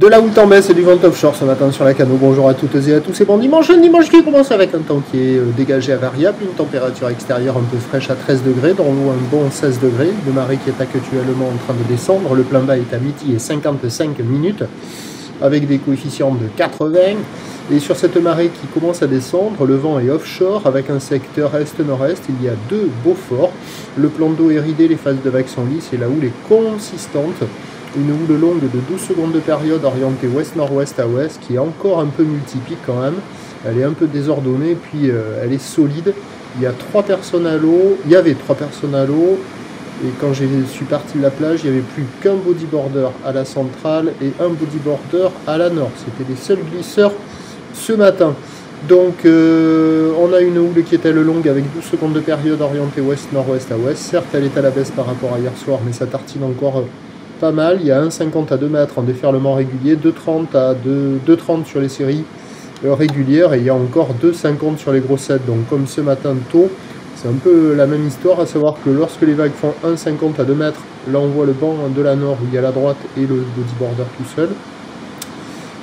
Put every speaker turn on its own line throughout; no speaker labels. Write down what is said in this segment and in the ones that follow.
De la houle en baisse et du vent offshore ce matin sur la Cano. Bonjour à toutes et à tous, c'est bon dimanche. Un dimanche qui commence avec un temps qui est dégagé à variable, une température extérieure un peu fraîche à 13 degrés, dans l'eau un bon 16 degrés, le marée qui est actuellement en train de descendre, le plein bas est à midi et 55 minutes, avec des coefficients de 80. Et sur cette marée qui commence à descendre, le vent est offshore avec un secteur est-nord-est, il y a deux beaux forts. Le plan d'eau est ridé, les phases de vagues sont lisses et la houle est consistante. Une houle longue de 12 secondes de période orientée ouest-nord-ouest à ouest qui est encore un peu multipique quand même. Elle est un peu désordonnée puis elle est solide. Il y a 3 personnes à l'eau, il y avait 3 personnes à l'eau et quand je suis parti de la plage, il n'y avait plus qu'un bodyboarder à la centrale et un bodyboarder à la nord. C'était les seuls glisseurs ce matin. Donc on a une houle qui est elle longue avec 12 secondes de période orientée ouest-nord-ouest à ouest. Certes, elle est à la baisse par rapport à hier soir, mais ça tartine encore pas mal. Il y a 1,50 à 2 mètres en déferlement régulier, 2,30 à 2,30 sur les séries régulières et il y a encore 2,50 sur les grossettes. Donc comme ce matin tôt, c'est un peu la même histoire, à savoir que lorsque les vagues font 1,50 à 2 mètres, là on voit le banc de la nord où il y a la droite et le bodyboarder tout seul.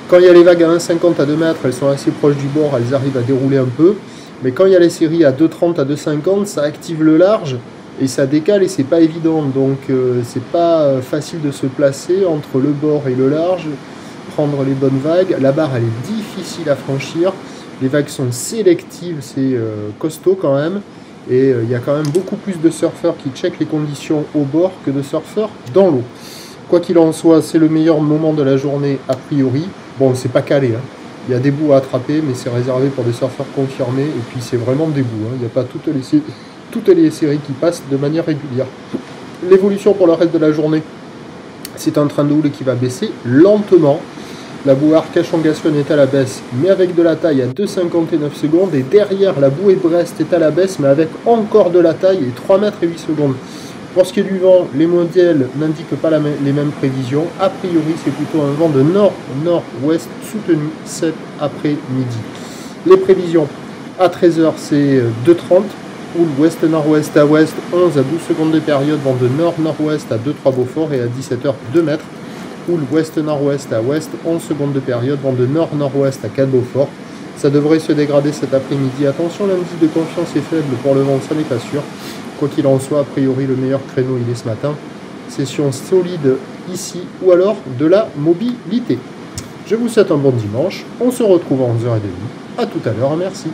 Quand il y a les vagues à 1,50 à 2 mètres, elles sont assez proches du bord, elles arrivent à dérouler un peu. Mais quand il y a les séries à 2,30 à 2,50, ça active le large et ça décale et c'est pas évident. Donc c'est pas facile de se placer entre le bord et le large, prendre les bonnes vagues. La barre elle est difficile à franchir. Les vagues sont sélectives, c'est costaud quand même. Et il y a quand même beaucoup plus de surfeurs qui checkent les conditions au bord que de surfeurs dans l'eau. Quoi qu'il en soit, c'est le meilleur moment de la journée a priori. Bon, c'est pas calé, hein. Il y a des bouts à attraper, mais c'est réservé pour des surfeurs confirmés. Et puis c'est vraiment des bouts, hein. Il n'y a pas toutes les séries qui passent de manière régulière. L'évolution pour le reste de la journée, c'est un train de houle qui va baisser lentement. La bouée Arcachon-Gascogne est à la baisse, mais avec de la taille à 2,59 secondes. Et derrière, la bouée Brest est à la baisse, mais avec encore de la taille et 3 mètres et 8 secondes. Pour ce qui est du vent, les modèles n'indiquent pas les mêmes prévisions. A priori, c'est plutôt un vent de nord-nord-ouest soutenu cet après-midi. Les prévisions, à 13 h, c'est 2,30. Houle ouest-nord-ouest à ouest, 11 à 12 secondes de période. Vent de nord-nord-ouest à 2,3 Beaufort et à 17 h, 2 mètres. Houle ouest-nord-ouest à ouest, 11 secondes de période. Vent de nord-nord-ouest à 4 Beaufort. Ça devrait se dégrader cet après-midi. Attention, l'indice de confiance est faible pour le vent, ça n'est pas sûr. Quoi qu'il en soit, a priori, le meilleur créneau, il est ce matin. Session solide ici, ou alors de la mobilité. Je vous souhaite un bon dimanche. On se retrouve à 11 h 30. À tout à l'heure, merci.